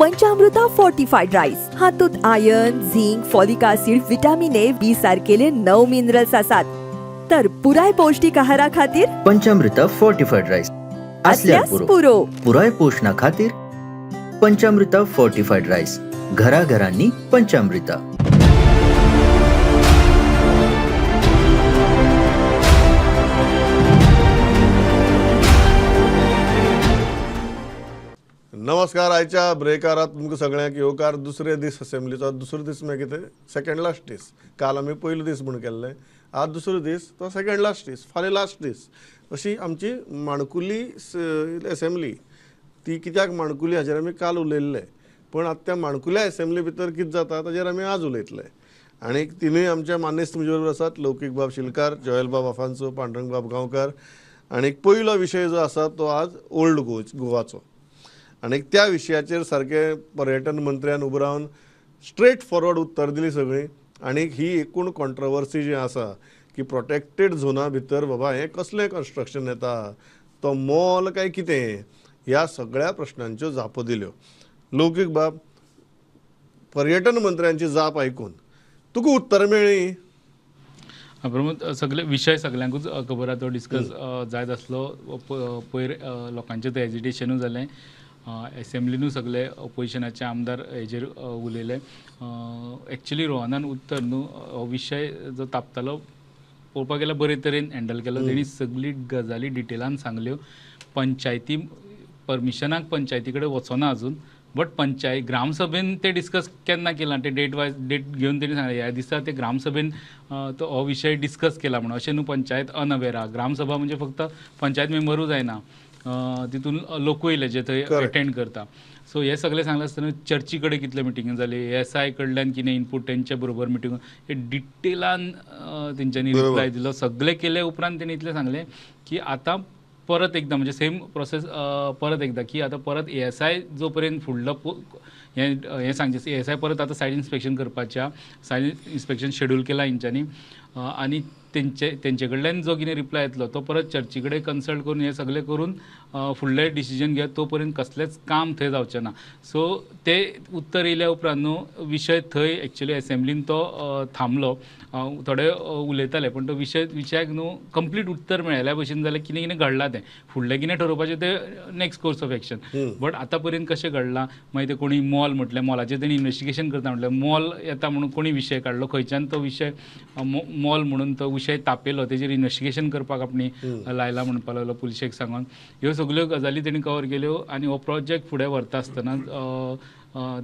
पंचामृता fortified rice हातूंत iron zinc folic acid vitamin A B सारकेले 9 minerals आसात तर पुराय पौष्टिक आहारा खातीर पंचामृता फोर्टिफाईड राईस असल्यास पुरो पुराय पोषणा खातीर पंचामृता फोर्टिफाईड राईस घराघरांनी पंचामृता. नमस्कार. आयच्या ब्रेकारात तुमकां सगळ्यांक येवकार. दुसरे दीस असेंब्लीचो दुसरो दीस मागीर कितें सेकंड लास्ट दीस. काल आमी पयलो दीस म्हूण केल्ले, आज दुसरो दीस तो सेकंड लास्ट दीस, फाल्यां लास्ट दीस. अशी आमची माणकुली असेंब्ली. ती कित्याक माणकुली हाचेर आमी काल उलयल्ले, पण आतां त्या माणकुल्या असेंब्ली भितर कितें जाता ताचेर आमी आज उलयतले. आनी तिनूय आमच्या मान्यस्त तुमचे बरोबर आसात. लौकीक बाब शिलकार, जॉयल बाब आफांचो, पांडुरंग बाब गांवकार. आनी पयलो विशय जो आसा तो आज ओल्ड गोवाचो. आनी त्या विशयाचेर सारके पर्यटन मंत्र्यान उबो रावन स्ट्रेट फॉरवर्ड उत्तर दिली सगळी. आनी ही एकूण कॉन्ट्रवर्सी जी आसा की प्रोटेक्टेड झोना भितर बाबा हें कसलें कन्स्ट्रक्शन येता, तो मॉल काय कितें, ह्या सगळ्या प्रश्नांच्यो जापो दिल्यो. लौकीक बाब, पर्यटन मंत्र्यांची जाप आयकून तुका उत्तर मेळ्ळी? प्रमोद, सगळे विशय सगळ्यांकूच खबर आहा. तो डिस्कस जायत आसलो. पयर लोकांचें तें एजिटेशनूय जालें. एसेंब्लीनूय सगळे ऑपोजिशनाचे आमदार हेजेर उलयले. एक्चुली रोहनान उत्तर न्हू हो विशय जो तापतालो पळोवपाक गेल्यार बरे तरेन हँडल केलो. तेणी सगळी गजाली डिटेलान सांगल्यो. पंचायती परमिशनाक पंचायती कडेन वचोना अजून, बट ग्रामसभेन ते डिस्कस केन्ना केलां ते डेट घेवन तेणी सांगलें ह्या दिसा ते ग्रामसभेन तो हो विशय डिस्कस केला म्हणून. अशें न्हू पंचायत अनअवेर आहा. ग्रामसभा म्हणजे फक्त पंचायत मेंबरूच जायना, तितून लोकूय येयले जे थंय अटेंड करता. सो हे सगळें सांगलें आसतना चर्ची कडेन कितले मिटींग जाली, एसआय कडल्यान कितें इनपूट, तेंच्या बरोबर मिटींग, हे डिटेलान तेंच्यांनी रिप्लाय दिलो. सगळें केले उपरांत तेणी इतलें सांगलें की आतां परत एकदा म्हणजे सेम प्रोसेस परत एकदा की आतां परत एएसआय जो पर्यंत फुडलो हें सांगचे एएसआय परत आतां सायट इन्स्पेक्शन करपाच्या सायट इन्स्पेक्शन शेड्यूल केला हेंच्यांनी. आनी तेंचे कडल्यान जो कितें रिप्लाय येतलो तो परत चर्ची कडेन कन्सल्ट करून हें सगळें करून फुडलें डिसिजन घेवप. तो पर्यंत कसलेंच काम थंय जावचें ना. सो ते उत्तर येयल्या उपरांत न्हू विशय थंय एक्चुली एसेंब्लीन तो थांबलो. थोडे उलयताले पण तो विशयाक न्हू कंप्लीट उत्तर मेळ्ळ्या भशेन जाल्यार कितें कितें घडलां तें फुडलें कितें ठरोवपाचें तें next course of action. But आतां पर्यंत कशें घडलां, मागीर ते कोणी मॉल म्हटलें, मॉलाचेर तेणी इन्वेस्टिगेशन करता म्हटलें, मॉल येता म्हणून कोणी विशय काडलो, खंयच्यान तो विशय मॉल म्हणून तो विशय तापयलो, तेजेर इन्वेस्टिगेशन करपाक आपणी लायला म्हणपाक लागलो पुलिशेक सांगून. ह्यो सगळ्यो गजाली तेणी कवर केल्यो. आनी हो प्रोजेक्ट फुडें व्हरता आसतना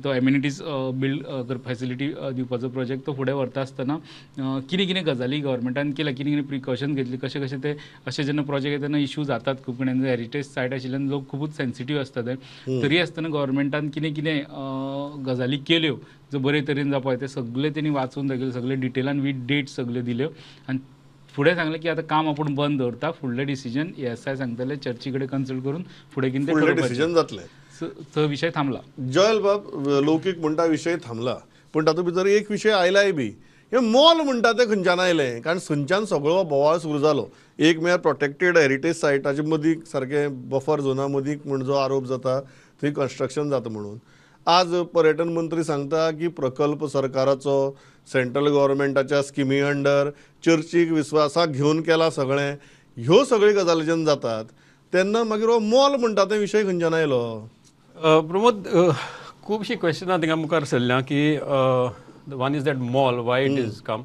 तो एम्युनिटीज बिल्ड फॅसिलिटी दिवपाचो प्रोजेक्ट तो फुडें व्हरता आसतना कितें कितें गजाली गव्हर्मेंटान केल्या, कितें कितें प्रिकॉशन घेतली, कशें कशें ते अशें जेन्ना प्रोजेक्ट येता तेन्ना इश्यू जातात खूब कडेन. हेरिटेज सायट आशिल्ल्यान लोक खूबच सेन्सिटीव आसता ते. तरी आसतना गव्हर्मेंटान कितें कितें गजाली केल्यो जो बरे तरेन जावपाक ते सगळे तेणी वाचून दाखयले. सगळे डिटेलान वीथ डेट सगळे दिल्यो. आनी फुडें सांगलें की आतां काम आपूण बंद दवरता, फुडलें डिसिजन एएसआय सांगतले, चर्ची कडेन कन्सल्ट करून फुडें कितें फुडलें डिसिजन जातलें. तो विशय थांबला. जॉयल बाब, लौकीक म्हणटा विशय थांबला, पण तातूंत भितर एक विशय आयलाय बी. हे मॉल म्हणटा ते खंयच्यान आयलें, कारण थंयच्यान सगळो बोवाळ सुरू जालो. एक म्हळ्यार प्रोटेक्टेड हेरिटेज सायटाच्या मदीं सारकें बफर झोना मदीं म्हण जो आरोप जाता थंय कन्स्ट्रक्शन जाता म्हणून. आज पर्यटन मंत्री सांगता की प्रकल्प सरकाराचो सेंट्रल गव्हर्मेंटाच्या स्किमी अंडर चर्चीक विस्वासाक घेवन केला सगळें. ह्यो सगळ्यो गजाली जेन्ना जातात तेन्ना मागीर हो मॉल म्हणटा ते विशय खंयच्यान आयलो? प्रमोद, खुबशीं क्वेश्चनां थिंगा मुखार सरल्या की one is that mall, why it is come.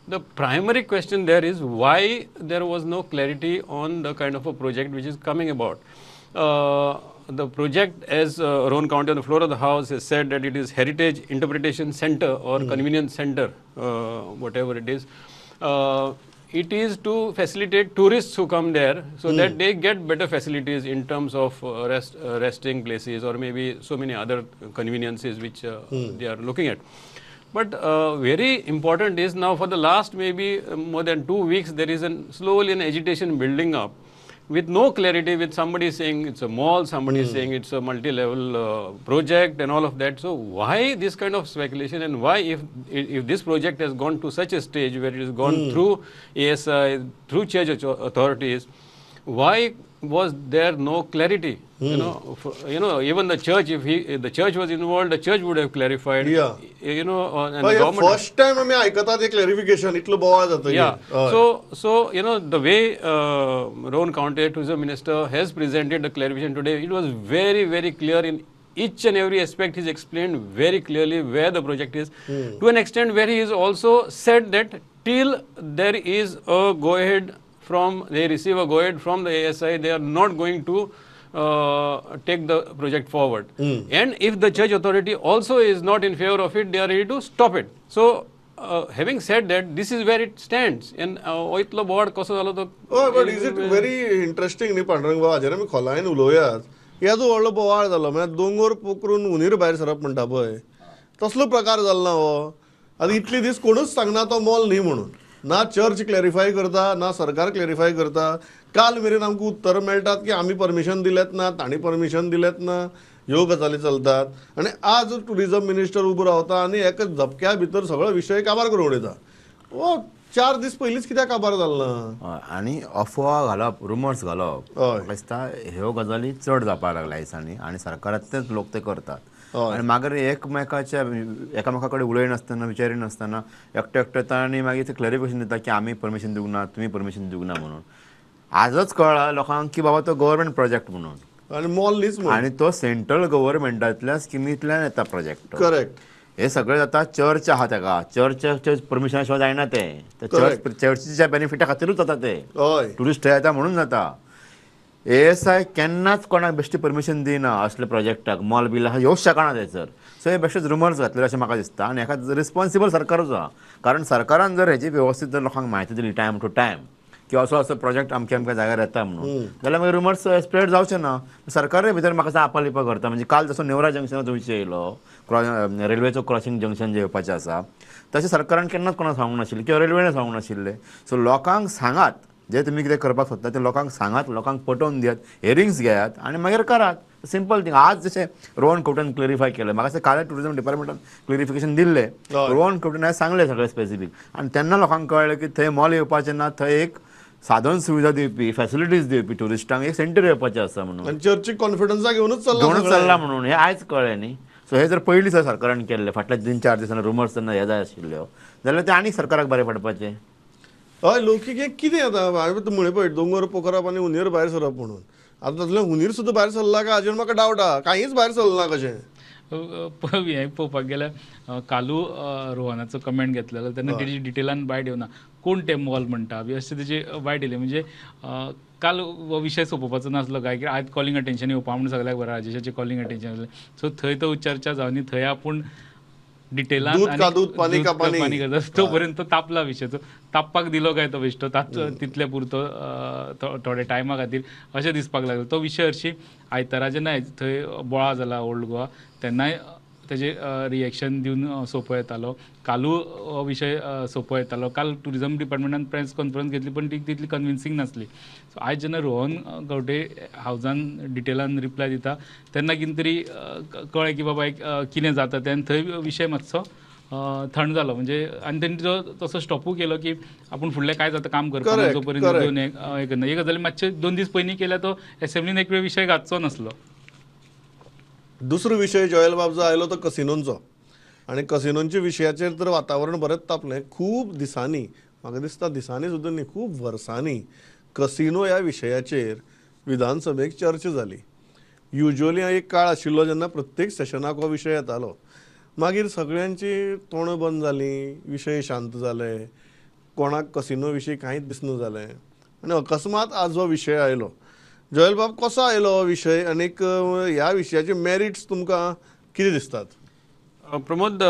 The primary question there is why there was no clarity on the kind of a project which is coming about. The project, as Rowan County on the floor of the House has said that it is Heritage Interpretation Center or Convenience Center, whatever it is. It is to facilitate tourists who come there so that they get better facilities in terms of resting places or maybe so many other conveniences which they are looking at. But very important is now for the last maybe more than 2 weeks there is slowly an agitation building up with no clarity, with somebody saying it's a mall, somebody saying it's a multi-level project and all of that. So why this kind of speculation, and why if this project has gone to such a stage where it has gone through ASI, through church authorities, why was there no clarity? Even the church, if the church was involved, the church would have clarified. Yeah. And the government. First time आम्ही आयकता ते clarification इतलो बोवाळ जाता Yeah. So the way Rowan County Tourism Minister has presented the clarification today, it was very, very clear in each and every aspect. He's explained very clearly where the project is, to an extent where he has also said that till there is a go-ahead they receive a go-ahead from the ASI, they are not going to take the project forward. And if the church authority also is not in favor of it, they are ready to stop it. So having said that, this is where it stands. And oitlo board कसं झालं तो but is it very interesting न्ही पांडुरंग बाबा हाजेर आमी खोलायेन उलोवयात. ह्याचो व्हडलो बोवाळ जालो म्हळ्यार दोंगर पोखरून उंदीर भायर सरप म्हणटा पळय तसलो प्रकार जालो ना हो. आतां इतले दीस कोणूच सांगना तो मॉल न्ही म्हणून. ना चर्च क्लॅरिफाय करता ना सरकार क्लॅरिफाय करता. काल मेरेन आमकां उत्तर मेळटात की आमी परमिशन दिलेत ना, तांणी परमिशन दिलेत ना, ह्यो गजाली चलतात. आनी आज टुरिजम मिनिस्टर उबो रावता आनी एका झपक्या भितर सगळो विशय काबार करून उडयता. ओ 4 दीस पयलींच कित्याक काबार जालो ना. आनी अफवा घालप, रुमर्स घालप, हय. म्हाका दिसता ह्यो गजाली चड जावपाक लागल्या दिसांनी आनी सरकारांतलेच लोक ते करतात. हय. आनी मागीर एकामेका कडेन उलयनासतना विचारिनासतना एकटे तांणी मागीर ते क्लॅरिफिकेशन दिता की आमी परमिशन दिवंक ना, तुमी परमिशन दिवंक ना म्हणून. आजच कळ्ळां लोकांक की बाबा तो गव्हर्मेंट प्रोजेक्ट म्हणून. आनी मॉल न्हीच म्हणून. आनी तो सेंट्रल गव्हर्मेंटांतल्या स्किमींतल्यान येता प्रोजेक्ट. करेक्ट. हे सगळे जाता चर्च आहा तेका, चर्च परमिशना शिवाय जायना ते. चर्चीच्या बेनिफिटा खातीरूच जाता ते. हय. ट्युरिस्ट थंय येता म्हणून जाता. ASI केन्नाच कोणाक बेश्टी परमिशन दिना असल्या प्रोजेक्टाक. मॉल बील आहा येवच शकना थंयसर. सो हे बेश्टेच रुमर्स घातले अशें म्हाका दिसता. आनी हेका रिस्पॉन्सिबल सरकारूच आहा. कारण सरकारान जर हेची वेवस्थीत जर लोकांक म्हायती दिली टायम टू टायम की असो प्रोजेक्ट अमक्या जाग्यार येता म्हणून, जाल्यार मागीर रुमर्स स्प्रेड जावचे ना. सरकारूय भितर म्हाका दिसता आपालिपा करता. म्हणजे काल जसो नेवरा जंक्शनाचो विशय येयलो, रेल्वेचो क्रॉसींग जंक्शन जे येवपाचें आसा, तशें सरकारान केन्नाच कोणाक सांगूंक नाशिल्लें किंवा रेल्वेने सांगूंक नाशिल्लें. सो लोकांक सांगात जे तुमी कितें करपाक सोदता ते लोकांक सांगात, लोकांक पटोवन दियात, हियरिंग्स घेयात आनी मागीर करात. Simple thing. आज जशें रोहन कोर्टान क्लॅरिफाय केलें, म्हाका दिसता काल टुरिजम डिपार्टमेंटान क्लॅरिफिकेशन दिल्लें. रोहन कोर्टान सांगलें सगळें स्पेसिफीक. आनी तेन्ना लोकांक कळ्ळें की थंय मॉल येवपाचें ना, थंय एक साधन सुविधा दिवपी, फॅसिलिटीज दिवपी टुरिस्टांक एक सेंटर येवपाचें आसा म्हणून. आनी चर्चीक कॉन्फिडन्सा घेवनूच चल्ला म्हणून हे आयज कळ्ळें न्ही. सो हे जर पयलींच सरकारान केल्लें फाटल्या 3-4 दिसांनी रुमर्स तेन्ना हे जाय आशिल्ल्यो, जाल्यार ते आनीक सरकाराक बरें पडपाचें. हय. लौकीक हें कितें आतां हांवें म्हणलें पळय दोंगर पोखरप आनी हुनीर भायर सरप म्हणून. आतां तातूंतल्यान हुनीर सुद्दां भायर सरला काय हाजेर म्हाका डावट आहा. कांयच भायर सरना कशें. हें पळोवपाक गेल्यार कालू रोहनाचो कमेंट घेतलेलो तेन्ना तेजी डिटेलान बायट येवना. कोण ते मॉल म्हणटा बी अशें तेजी बायट येयली. म्हणजे काल हो विशय सोंपोवपाचो नासलो काय, की आयज कॉलिंग अटेन्शन येवपा म्हणून सगळ्याक बरें राजेशाचें कॉलिंग अटेन्शन जालें. सो थंय तो चर्चा जावनी, थंय आपूण डिटेलान पानी करता तो पर्यंत तापला विशय. तो तापपाक दिलो काय तो बेश्टो तितले पुरतो थोड्या टायमा खातीर अशें दिसपाक लागलो. तो विशय हरशी आयतारा जेन्ना थंय बोळा जाला ओल्ड गोवा तेन्नाय तेजे रिएक्शन दिवन सोंपो येतालो. कालू हो विशय सोंपो येतालो. काल टुरिजम डिपार्टमेंटान प्रेस कॉन्फरन्स घेतली पण ती तितली कन्विन्सिंग नासली. सो आयज जेन्ना रोहन गवटे हावजान डिटेलान रिप्लाय दिता तेन्ना कितें तरी कळ्ळें की बाबा कितें जाता तें. आनी थंय विशय मातसो थंड जालो. म्हणजे आनी तेणी तो तसो स्टॉपू केलो की आपूण फुडलें काय जाता काम करता जो पर्यंत घेवन हे करना. हे गजाली मातशे 2 दीस पयलीं केल्या तो एसेंब्लीन एक वेळ विशय घातचो नासलो. दुसरो विशय जॉयल बाबजो आयलो तो कसिनोंचो. आनी कसिनोंच्या विशयाचेर तर वातावरण बरेंच तापलें. खूब दिसांनी, म्हाका दिसता दिसांनी सुद्दां न्ही, खूब वर्सांनी कसिनो ह्या विशयाचेर विधानसभेक चर्चा जाली. युजली एक काळ आशिल्लो जेन्ना प्रत्येक सेशनाक हो विशय येतालो. मागीर सगळ्यांची तोंडां बंद जालीं, विशय शांत जाले, कोणाक कसिनो विशीं कांयच दिसना जालें. आनी अकस्मात आज हो विशय आयलो. जॉयल बाब कसो आयलो हो विशय आनीक ह्या विशयाचे मेरिट्स तुमकां कितें दिसतात? प्रमोद,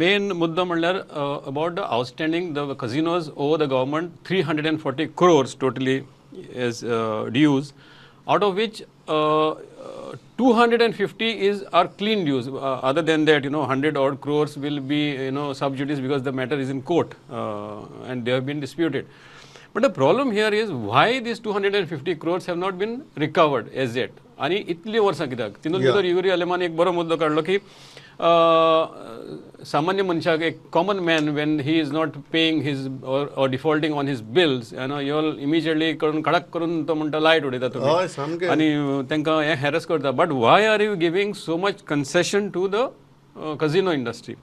मेन मुद्दो म्हणल्यार about the outstanding the casinos over the government 340 crores totally as dues, out of which 250 are clean dues. Other than that, 100 odd crores will be sub judice because the matter is in court and they have been disputed. But the problem here is why these 250 crores have not been recovered as yet. आनी इतली वर्सां कित्याक तितून भितर Yuri अलेमान एक बरो मुद्दो काडलो की सामान्य मनशाक एक common man when he is not paying his or defaulting on his bills you all immediately करून खडाक करून तो म्हणटा लायट उडयता हय तुम्ही सामकें आनी तांकां हें हॅरस करता but why are you giving so much concession to the casino industry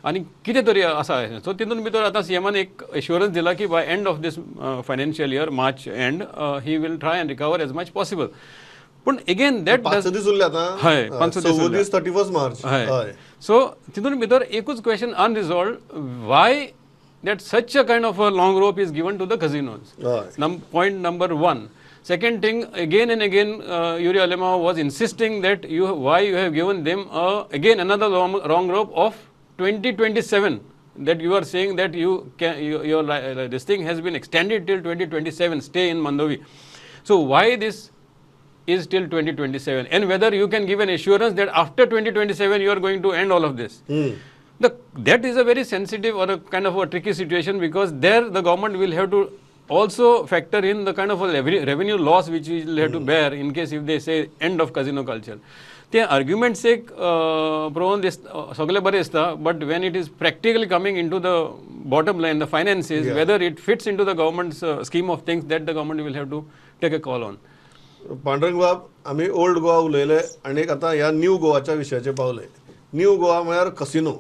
आनी कितें तरी आसा सो तितून भितर आतां सीएमान एक एश्युरन्स दिला की by end of these financial year March end he will try and recover as much possible पूण अगेन दॅट 5 दीस उरले आतां हय 5 दीस 31 मार्च हय सो तितून भितर एकूच question अनरिजॉल्वड Y that such a kind of a long rope is given to the casinos. Point number one. Second thing, again and again, Yuri Alema was insisting that why you have given them again another wrong rope of 2027. That you are saying that your this thing has been extended till 2027. Stay in Mandovi. So why this is till 2027, and whether you can give an assurance that after 2027 you are going to end all of this. That is a very sensitive or a kind of a tricky situation because there the government will have to also factor in the kind of a revenue loss which it will have to bear in case if they say end of casino culture. ते arguments एक prone सगळे बरे असता but when it is practically coming into the bottom line, the finances, whether it fits into the government's scheme of things, that the government will have to take a call on. Pandurang बाब आमी old Goa उलयले आनी आतां ह्या new गोवाच्या विशयाचेर पावले. New Goa म्हळ्यार casino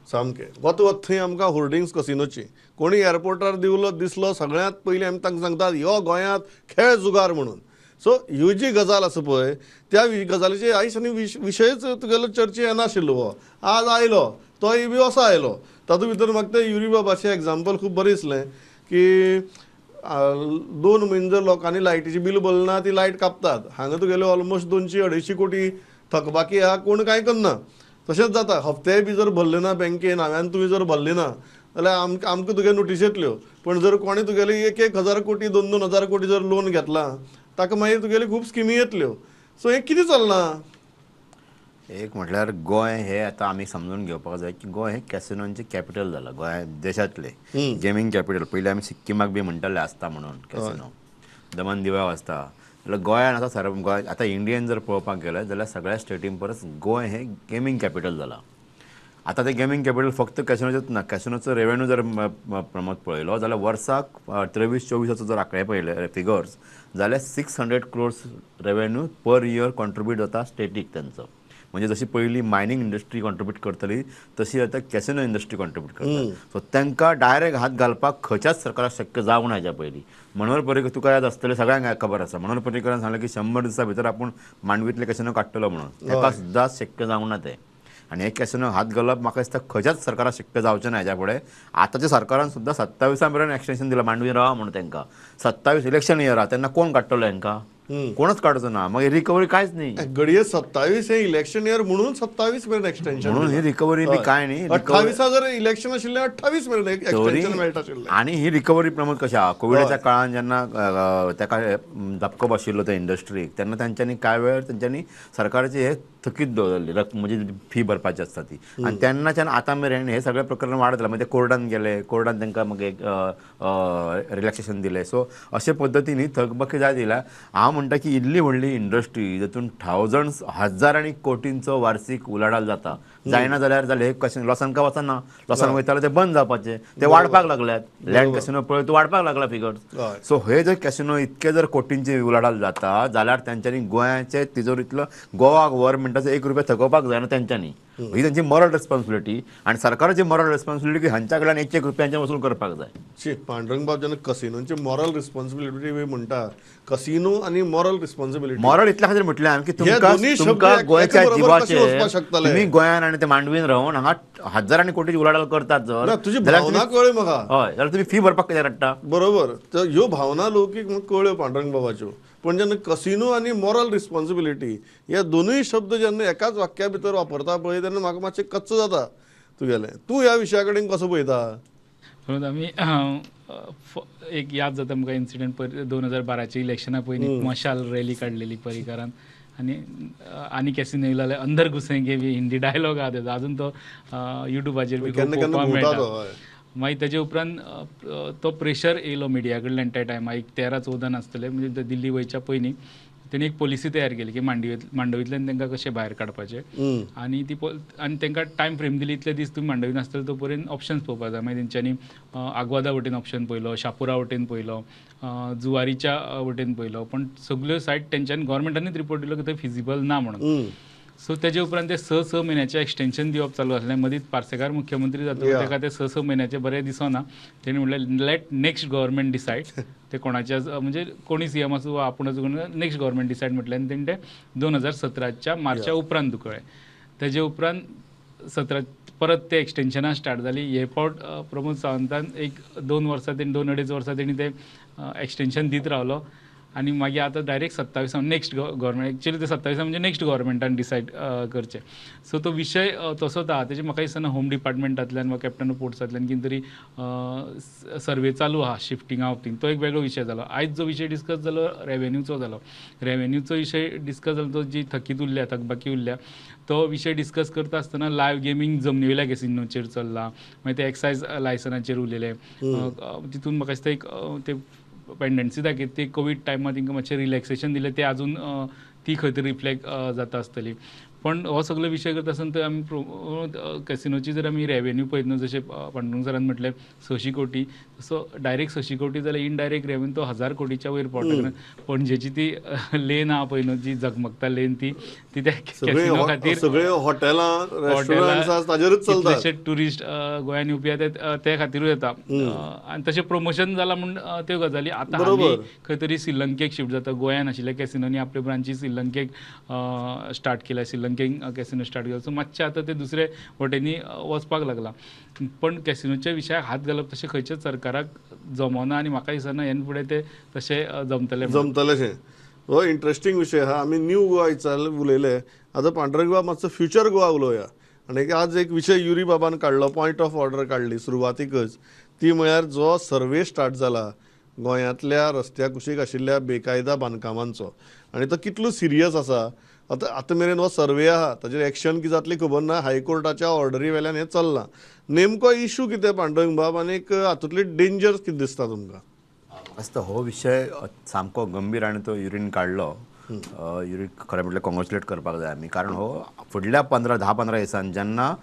सामकें वत थंय आमकां होर्डिंग्स कसिनोची कोणी एअरपोर्टार दिसलो सगळ्यांत पयलीं आमी तांकां सांगतात हो गोंयांत खेळ जुगार म्हणून. सो ह्यो जी गजाल आसा पळय त्या गजालीचे आयज आनी विशयच तुगेलो चर्चे येनाशिल्लो हो आज आयलो तोय बी असो आयलो. तातूंत भितर म्हाका तें युरी बाबाचें एग्जाम्पल खूब बरें दिसलें की 2 म्हयने जर लोकांनी लायटीची बील भरली ना ती लायट कापतात. हांगा तुगेले ऑलमोस्ट 200-250 कोटी थकबाकी आहा कोण कांय करना. तशेंच जाता हप्ते बी जर भरले ना बँकेन हांवें तुवें जर भरले ना जाल्यार आमकां तुगे नोटीस येतल्यो. पण जर कोणी तुगेली 1,000 कोटी 2,000 कोटी जर लोन घेतला ताका मागीर तुगेली खूब स्किमी येतल्यो. सो हें कितें चलना. एक म्हटल्यार गोंय हे आतां आमी समजून घेवपाक जाय की गोंय हे कॅसिनोंचें कॅपिटल जाला गोंय देशांतले गेमींग कॅपिटल. पयलीं आमी सिक्किमाक बी म्हणटाले आसता म्हणून कॅसिनो दमन दिवा आसता जाल्यार गोंयान आतां गोंय आतां इंडियेन जर पळोवपाक गेले जाल्यार सगळ्या स्टेटीं परस गोंय हे गेमींग कॅपिटल जाला. आतां ते गेमींग कॅपिटल फक्त कॅसिनोचेच ना कॅसिनोचो रेवेन्यू जर प्रमोद पळयलो जाल्यार वर्साक 23-24 जर आंकडे पळयले फिगर्स जाल्यार 600 crores revenue per year contribute जाता स्टेटीक त्यांचो. म्हणजे जशी पयलीं मायनींग इंडस्ट्री कॉन्ट्रिब्यूट करतली तशी आतां कॅसिनो इंडस्ट्री कॉन्ट्रिब्यूट करता. सो तांकां डायरेक्ट हात घालपाक खंयच्याच सरकाराक शक्य जावंक ना हेच्या पयलीं. मनोहर पर्रीकर तुका याद आसतलें सगळ्यांक खबर आसा मनोहर पर्रीकरान सांगलें की 100 दिसां भितर आपूण मांडवींतले कॅसिनो काडटलो म्हणून. ताका सुद्दां शक्य जावंक ना तें. आनी हे कॅसिनो हात घालप म्हाका दिसता खंयच्याच सरकाराक शक्य जावचें ना हेच्या फुडें. आतांच्या सरकारान सुद्दां 27 मेरेन एक्सटेंशन दिलां मांडवी रावा म्हणून तांकां. 27 इलेक्शन इयर आहा तेन्ना कोण काडटलो हांकां कोणच काडचो ना. मागीर रिकवरी कांयच न्ही. घडये 27 हे इलेक्शन इयर म्हणून 27 मेरेन एक्सटेंशन म्हणून ही रिकवरी बी कांय न्ही. 28 जर इलेक्शन आशिल्लें 28 मेरेन एक्सटेंशन मेळटा आशिल्लें. आनी ही रिकवरी प्रमोद कशें आहा कोविडाच्या काळान जेन्ना ताका धपको बशिल्लो त्या इंडस्ट्रीक तेन्ना तांच्यांनी कांय वेळ तांच्यांनी सरकाराची हे थकीत दवरली म्हणजे फी भरपाची आसता ती. आनी तेन्नाच्यान आतां मेरेन हे सगळे प्रकरण वाडत जालें. म्हणजे कोर्टान गेले कोर्टान तांकां मागीर रिलॅक्सेशन दिलें. सो अशे पद्दतीन ही थकबाकी जाय दिल्या. हांव म्हणटा की इल्ली व्हडली इंडस्ट्री जातून थावजंड्स हजारांनी कोटींचो वार्षिक उलाढाल जाता जायना जाल्यार हे कशें लॉसान का वचना. लॉसान वयताले ते बंद जावपाचे ते वाडपाक लागल्यात. लँड कॅसिनो पळय तो वाडपाक लागला फिगर्स. सो हे जर कॅसिनो इतके जर कोटींची उलाढाल जाता जाल्यार तेंच्यांनी गोंयाचे तिजोरींतलो गोवा गव्हर्मेंटाचो 1 रुपया थकोवपाक जायना तेंच्यांनी. ही तेंची मॉरल रेस्पॉन्सिबिलिटी आनी सरकाराची मॉरल रेस्पॉन्सिबिलिटी की हांच्या कडल्यान 1 रुपयांचें वसूल करपाक जाय. पांडुरंग बाब जेन्ना कसिनोची मॉरल रिस्पॉन्सिबिलिटी म्हणटा कसिनो आनी मॉरल रिस्पॉन्सिबिलिटी मॉरल इतल्या खातीर म्हटलें हांवें की तुमकां गोंयच्या जिवाचे तुम्ही गोंयान आनी ते मांडवीन रावन हांगा हजारांनी कोटीची उलाढाल करतात जर तुजी भावना कळ्ळ्यो म्हाका. हय जाल्यार तुमी फी भरपाक कित्याक रडटा. बरोबर. तर ह्यो भावना लौकीक म्हाका कळ्ळ्यो पांडुरंग बाबाच्यो. पण जेन्ना कसिनो आनी मॉरल रिस्पॉन्सिबिलिटी हे दोनूय शब्द जेन्ना एकाच वाक्या भितर वापरता पळय तेन्ना म्हाका मातशें कच्च जाता तुगेलें. तूं ह्या विशया कडेन कसो पळयता. म्हणून आमी एक याद जाता आमकां इन्सिडंट 2012च्या इलेक्शना पयलीं मशाल रॅली काडलेली पर्रीकरान आनी कॅसिनो येयलो जाल्यार अंदर घुसेंगे बी हिंदी डायलॉग आहा तेजो अजून तो युट्यूबाचेर बी पळोवपाक मेळटा. मागीर तेजे उपरांत तो प्रेशर येयलो मिडिया कडल्यान त्या टायमार एक 13-14 आसतले म्हणजे दिल्ली वयच्या पयलीं तेणी एक पॉलिसी तयार केली की मांडवींतल्यान तांकां कशें भायर काडपाचें आनी आनी तांकां टायम फ्रेम दिली इतले दीस तुमी मांडवीन आसतले तो पर्यंत ऑप्शन्स पळोवपाक जाय. मागीर तेंच्यांनी आग्वादा वटेन ऑप्शन पळयलो, शापोरा वटेन पळयलो, जुवारीच्या वटेन पळयलो, पण सगल्यो सायट तेंच्यांनी गव्हर्मेंटानूच रिपोर्ट दिलो की थंय फिजिबल ना म्हणून. सो तेजे उपरांत ते 6 म्हयन्याचें एक्सटेंशन दिवप चालू आसलें. मदींच पार्सेकार मुख्यमंत्री जातकीर ताका ते 6 म्हयन्याचे बरें दिसना. तेणी म्हणलें लेट नेक्स्ट गव्हर्मेंट डिसायड. ते कोणाच्या म्हणजे कोणी सीएम आसूं वा आपूणच नेक्स्ट गव्हर्मेंट डिसायड म्हटलें आनी तेणी ते 2017च्या मार्चा उपरांत दुखळे. तेजे उपरांत 17 परत ते एक्सटेंशनां स्टार्ट जाली. हे फावट प्रमोद सावंतान 1-2 वर्सां तेणी 2-2.5 वर्सां तेणी ते एक्सटेंशन दीत रावलो आनी मागीर आतां डायरेक्ट 27 नेक्स्ट गव्हर्मेंट एक्चुअली ते 27 म्हणजे नेक्स्ट गव्हर्मेंटान डिसायड करचें. सो तो विशय तसोच आहा. तेजे म्हाका दिसना होम डिपार्टमेंटांतल्यान वा कॅप्टन ऑफ पोर्ट्सांतल्यान कितें तरी सर्वे चालू आहा शिफ्टिंगा ऑफ्टिंग. तो एक वेगळो विशय जालो. आयज जो विशय डिस्कस जालो रेवेन्यूचो जालो. रेवेन्यूचो विशय डिस्कस जालो तो जी थकीत उरल्या थकबाकी उरल्या तो विशय डिस्कस करता आसतना लायव्ह गेमींग जमनी वयल्या कॅसिनोचेर चल्ला. मागीर ते एक्सायज लायसनाचेर उरलेले. तितून म्हाका दिसता एक ते पेंडन्सी दाखयत ती कोवीड टायमार तांकां मातशें रिलॅक्सेशन दिलें तें आजून ती खंय तरी रिफ्लेक्ट जाता आसतली. पण हो सगळो विशय करता आसतना थंय आमी कॅसिनोची जर आमी रेवेन्यू पळयत न्हू जशें पांडुरंग सरान म्हटलें 600 कोटी सो डायरेक्ट 600 कोटी जाल्यार इनडायरेक्ट रेवेन्यू तो 1000 कोटीच्या वयर पडटा. पणजेची ती लेन आहा पळय न्हू जी झगमगता लेन ती त्या कॅसिनो खातीर सगळे हॉटेलां रेस्टॉरंट्स ताजेरूच चलता. कितलेशे टुरिस्ट गोंयान येवपी ते खातीरूच येता आनी तशें प्रमोशन जालां म्हूण त्यो गजाली आतां हालीं खंय तरी श्रीलंकेक शिफ्ट जाता. गोंयान आशिल्ल्या कॅसिनोनी आपल्यो ब्रांची श्रीलंकेक स्टार्ट केल्या. श्रीलंकेक कॅसिनो स्टार्ट केलो. सो मातशें आतां ते दुसरे वटेनी वचपाक लागला. पण कॅसिनोच्या विशयाक हात घालप तशें खंयच्याच सरकाराक जमना आनी म्हाका दिसना हेन फुडें ते तशें जमतलेशें. हो इंट्रस्टींग विशय आहा. आमी न्यू गोवा हिचार उलयले. आतां पांडुरंग बाब मातसो फ्युचर गोवा उलोवया. आनी आज एक विशय युरी बाबान काडलो पॉयंट ऑफ ऑर्डर काडली सुरवातीकच. ती म्हळ्यार जो सर्वे स्टार्ट जाला गोंयांतल्या रस्त्या कुशीक आशिल्ल्या बेकायदा बांदकामांचो आनी तो कितलो सिरियस आसा. आतां मेरेन हो सर्वे आहा ताजेर एक्शन कितें जातली खबर ना. हायकोर्टाच्या ऑर्डरी वेल्यान हें चल्लां. नेमको इशू कितें पांडुरंग बाब आनी हातूंतली डेंजर कितें दिसता तुमकां? आसता हो विशय सामको गंभीर आनी तो युरीन काडलो. युरी खरें म्हटल्यार कॉंग्रेच्युलेट करपाक जाय आमी. कारण हो फुडल्या 10-15 दिसांनी जेन्ना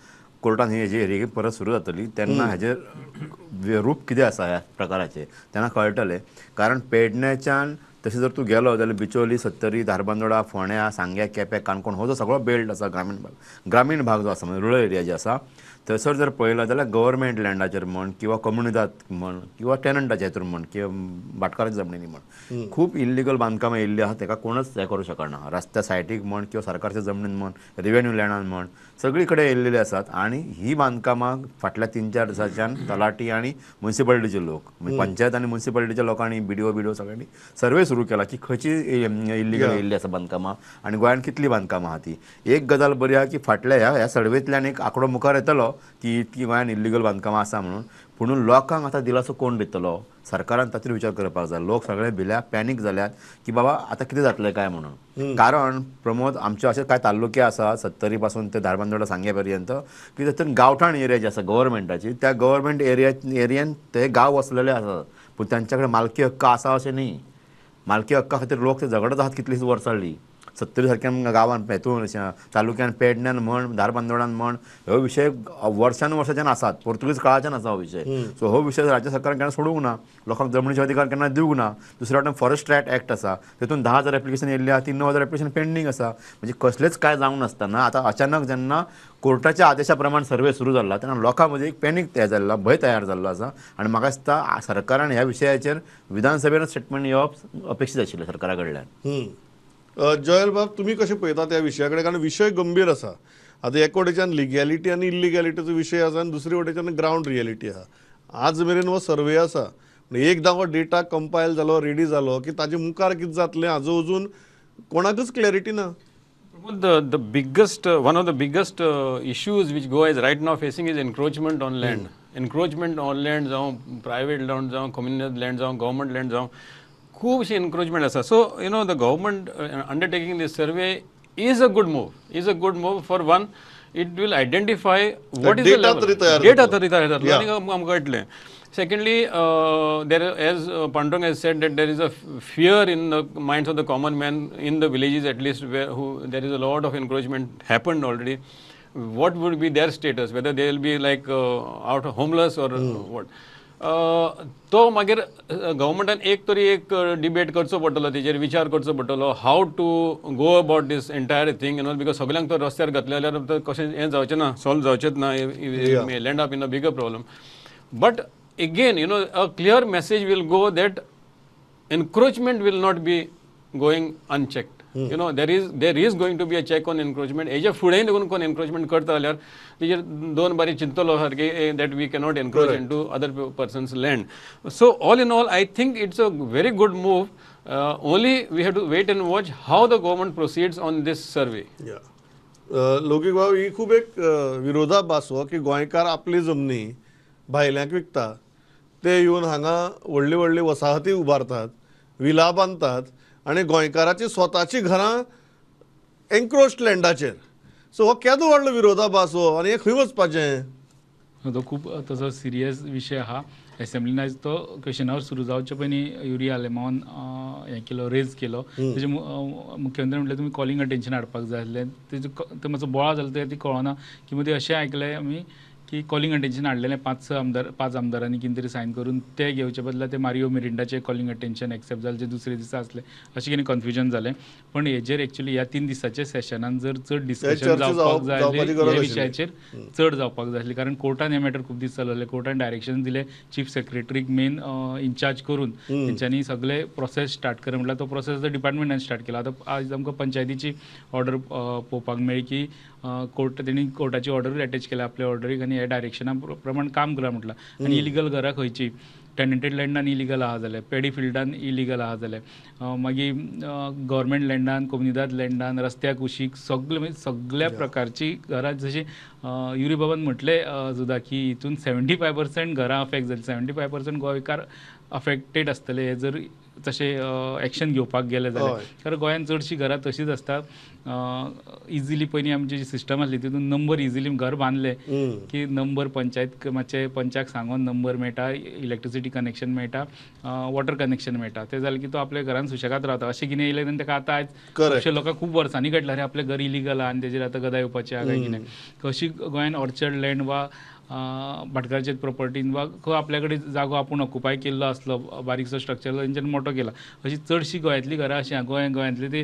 कोर्टान हेजी हेरी परत सुरू जातली तेन्ना हेजेर रूप कितें आसा ह्या प्रकाराचें तेन्ना कळटलें. कारण पेडण्याच्यान तशें जर तूं गेलो जाल्यार बिचोली, सत्तरी, धारबांदोडा, फोंड्या, सांग्या, केपें, काणकोण हो जो सगळो बेल्ट आसा ग्रामीण भाग जो आसा म्हणजे रुरल एरिया जे आसा थंयसर जर पळयलो जाल्यार गव्हर्मेंट लँडाचेर म्हण किंवा कम्युनिदात म्हण किंवा टॅनंटाच्या हातूर म्हण किंवा भाटकाराच्या जमनीनी म्हण खूब इल्लिगल बांदकामां येयल्ली आहा. ताका कोणच हें करूं शकना. रस्त्या सायटीक म्हण किंवा सरकारच्या जमनीन म्हण रेवेन्यू लँडान म्हण सगळी कडेन येयल्लेली आसात. आनी ही बांदकामां फाटल्या 3-4 दिसांच्यान तलाटी आनी म्युन्सिपालिटीचे लोक म्हणजे पंचायत आनी म्युन्सिपालिटीच्या लोकांनी बिडिओ सगळ्यांनी सर्वे सुरू केला की खंयची इल्लिगल येयल्ली आसा बांदकामां आनी गोंयान कितली बांदकामां आहा ती. एक गजाल बरी आहा की फाटल्या ह्या सर्वेंतल्यान एक आंकडो मुखार येतलो की इतकी गोंयान इल्लिगल बांदकामां आसा म्हणून. पुणून लोकांक आतां दिलासो कोण दितलो? सरकारान ताचेर विचार करपाक जाय. लोक सगळे भिल्या पॅनीक जाल्यात की बाबा आतां कितें जातलें काय म्हणून. कारण प्रमोद आमचे अशे कांय तालुके आसा 70 पासून ते धारबांदोडा सांग्या पर्यंत की तातूंत गांवठाण एरिया जी आसा गव्हर्मेंटाची त्या गव्हर्मेंट एरियान ते गांव वसलेले आसात पूण तांच्या कडेन मालकी हक्क आसा अशें न्ही. मालकी हक्का खातीर लोक ते झगडत आहात कितलींच वर्सां जालीं. 70 सारक्या गांवान हेतून तालुक्यान पेडण्यान म्हण धारबांदोडान म्हण हो विशय वर्सांच्यान आसात. पोर्तुगीज काळाच्यान आसा हो विशय. सो हो विशय राज्य सरकारान केन्ना सोडूंक ना. लोकांक जमनीचे अधिकार केन्ना दिवंक ना. दुसऱ्या वाटेन फॉरेस्ट ॲक्ट आसा तितून 10,000 एप्लिकेशन येयल्ली आहा. 9,000 एप्लिकेशन पेंडींग आसा. म्हणजे कसलेच काय जावंक नासतना आतां अचानक जेन्ना कोर्टाच्या आदेशा प्रमाण सर्वे सुरू जाला तेन्ना लोकां मदीं एक पॅनीक तयार जाल्ला, भंय तयार जाल्लो आसा. आनी म्हाका दिसता सरकारान ह्या विशयाचेर विधानसभेन स्टेटमेंट येवप अपेक्षीत आशिल्लें सरकारा कडल्यान. जयल बाब तुमी कशें पळयता त्या विशया कडेन? कारण विशय गंभीर आसा. आतां एक वटेच्यान लिगॅलिटी आनी इल्लिगॅलिटीचो विशय आसा आनी दुसरे वटेच्यान ग्रावंड रियलिटी आहा. आज मेरेन हो सर्वे आसा. एकदां हो डेटा कंपायल जालो रेडी जालो की ताजे मुखार कितें जातलें हाजो अजून कोणाकच क्लॅरिटी ना. One of the biggest issues which Goa is right now facing is encroachment on land. Encroachment on land जावं private land जावं communal land जावं government land जावं खूबशी encroachment आसा. So the government undertaking this survey is a good move. For one, it will identify what is the data level. तरी तयार Data जातलो. तरी तयार जातलो. Yeah. आनी आमकां कळटलें. Secondly, there, as Pandurang has said, that there is a fear in the minds of the common man, in the villages at least, there is a lot of encroachment happened already. What would be their status? Whether they will be like out of homeless or what? तो मागीर गव्हर्मेंटान एक तरी एक debate करचो पडटलो, तेजेर विचार करचो पडटलो, how to go about this entire thing, you know, because सगळ्यांक तो रस्त्यार घातले जाल्यार तो कशें हें जावचें ना, सॉल्व जावचेंच ना, may land up in a bigger problem. But again, you know, a clear message will go that encroachment will not be going unchecked. You know, there is going to be a check on encroachment. हेजे फुडेंय देखून कोण encroachment करता जाल्यार तेजेर दोन बारी चिंतलो सारकी that we cannot encroach into other person's land. So all in all, I think it's a very good move. Only we have to wait and watch how the government proceeds on this survey. लौकीक भाव ही खूब एक विरोधाभास हो की गोंयकार आपली जमनी भायल्यांक विकता, ते येवन हांगा व्हडली व्हडली वसाहती उबारतात, विला बांदतात आनी गोंयकाराची स्वताची घरां एन्क्रोच्ड लँडाचेर. सो हो केदो व्हडलो विरोधाभास हो, आनी हे खंय वचपाचें? तो खूब तसो सिरियस विशय आहा. एसेंब्लीन आयज तो क्वेश्चनावर सुरू जावचे पयलीं युरिया लेमॉन हें केलो, रेज केलो. तेजे मुख्यमंत्री म्हटलें तुमी कॉलिंग अटेन्शन हाडपाक जाय आसलें. तेजे तो मातसो बोळा जालो तें ती कळना की मदीं अशें आयकलें आमी की कॉलिंग अटेन्शन हाडलेलें 5 आमदारांनी कितें तरी सायन करून ते घेवचे बदला ते मारियो मिरिंडाचे कॉलिंग अटेन्शन एक्सेप्ट जालें, जे दुसरे दिसा आसले, अशें कितें कन्फ्युजन जालें. पण हेजेर एक्चुअली ह्या 3 दिसाच्या सेशनान जर चड डिस्कशन जावपाक जाय आसलें ह्या विशयाचेर चड जावपाक जाय आसलें, कारण कोर्टान हे मॅटर खूब दीस चलले. कोर्टान डायरेक्शन दिले चीफ सेक्रेटरीक मेन इन्चार्ज करून तेंच्यांनी सगळे प्रोसेस स्टार्ट कर म्हटल्यार तो प्रोसेस डिपार्टमेंटान स्टार्ट केला. आतां आज आमकां पंचायतीची ऑर्डर पळोवपाक मेळ्ळी की तेणी कोर्टाची ऑर्डरूय अटॅच केल्या आपल्या ऑर्डरीक आनी हे डायरेक्शना प्रमाण काम करा म्हटलां. आनी इलिगल घरां खंयची टेनंटेड लँडान इलिगल आहा जाल्यार, पेडी फिल्डान इलिगल आहा जाल्यार, मागीर गव्हर्मेंट लँडान, कोमुनिदाद लँडान, रस्त्याक कुशीक सगळ्या प्रकारची घरां, जशी युरी बाबान म्हटलें सुद्दां की हितून 75% घरां अफेक्ट जाली, 75% गोंयकार अफेक्टेड आसतले हे जर तशें एक्शन घेवपाक गेले जाल्यार. कारण गोंयांत चडशीं घरां तशींच आसता. इजिली पयलीं आमची जी सिस्टम आसली तितून नंबर इजिली घर बांदले की नंबर पंचायत मातशें पंचाक सांगून नंबर मेळटा, इलेक्ट्रिसिटी कनेक्शन मेळटा, वॉटर कनेक्शन मेळटा. तें जालें की तो आपल्या घरान सुशेगाद रावता. अशें कितें येयलें तेन्ना ताका आतां आयज खुबशे लोकांक खूब वर्सांनी कळटलें अरे आपलें घर इलिगल आहा आनी तेजेर आतां गदा येवपाचें आहा काय कितें. अशी गोंयान ऑर्चर्ड लँड वा भाटकाराचे प्रॉपर्टीन वा खंय आपल्या कडेन जागो आपूण ऑक्युपाय केल्लो आसलो बारीकसो स्ट्रक्चर तेंच्यानी मोठो केला. अशी चडशीं गोंयांतलीं घरां अशीं आहा. गोंयांतली ती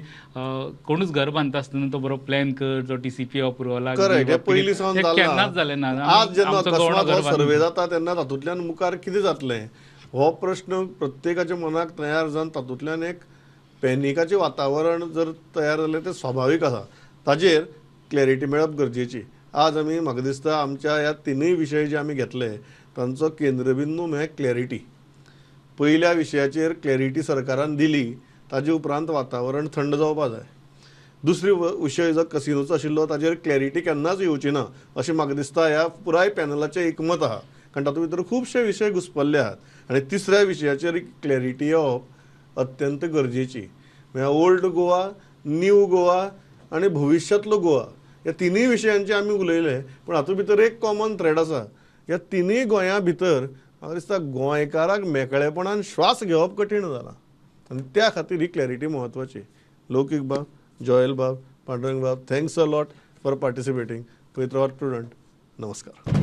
कोणूच घर बांदता आसतना तो बरो प्लॅन कर, तो TCP अप्रुवलाक केन्नाच जालें ना. आज जेन्ना अकस्मात हो सर्वे जाता तेन्ना तातूंतल्यान मुखार कितें जातलें हो प्रश्न प्रत्येकाच्या मनाक तयार जावन तातूंतल्यान एक पॅनिकाचें वातावरण जर तयार जालें तें स्वाभावीक आसा. ताजेर क्लॅरिटी मेळप गरजेची. आज आमी म्हाका दिसता आमच्या ह्या 3 विशय जे आमी घेतले तांचो केंद्रबिंदू म्हळ्यार क्लॅरिटी. पयल्या विशयाचेर क्लॅरिटी सरकारान दिली, ताजे उपरांत वातावरण थंड जावपाक जाय. दुसरो विशय जो कसिनोचो आशिल्लो ताजेर क्लॅरिटी केन्नाच येवची ना अशें म्हाका दिसता ह्या पुराय पॅनलाचें एकमत आहा, कारण तातूंत भितर खुबशे विशय घुसपल्ले आहात. आनी तिसऱ्या विशयाचेर क्लॅरिटी येवप अत्यंत गरजेची. म्हळ्यार ओल्ड गोवा, न्यू गोवा आनी भविश्यांतलो गोवा ह्या 3 विशयांचे आमी उलयले. पण हातूंत भितर एक कॉमन थ्रेड आसा. ह्या 3 गोंयां भितर म्हाका दिसता गोंयकाराक मेकळेपणान श्वास घेवप कठीण जाला आनी त्या खातीर ही क्लॅरिटी म्हत्वाची. लौकीक बाब, जोयल बाब, पांडुरंग बाब, thanks a lot for participating. पवित्रवाद प्रुडंट. नमस्कार.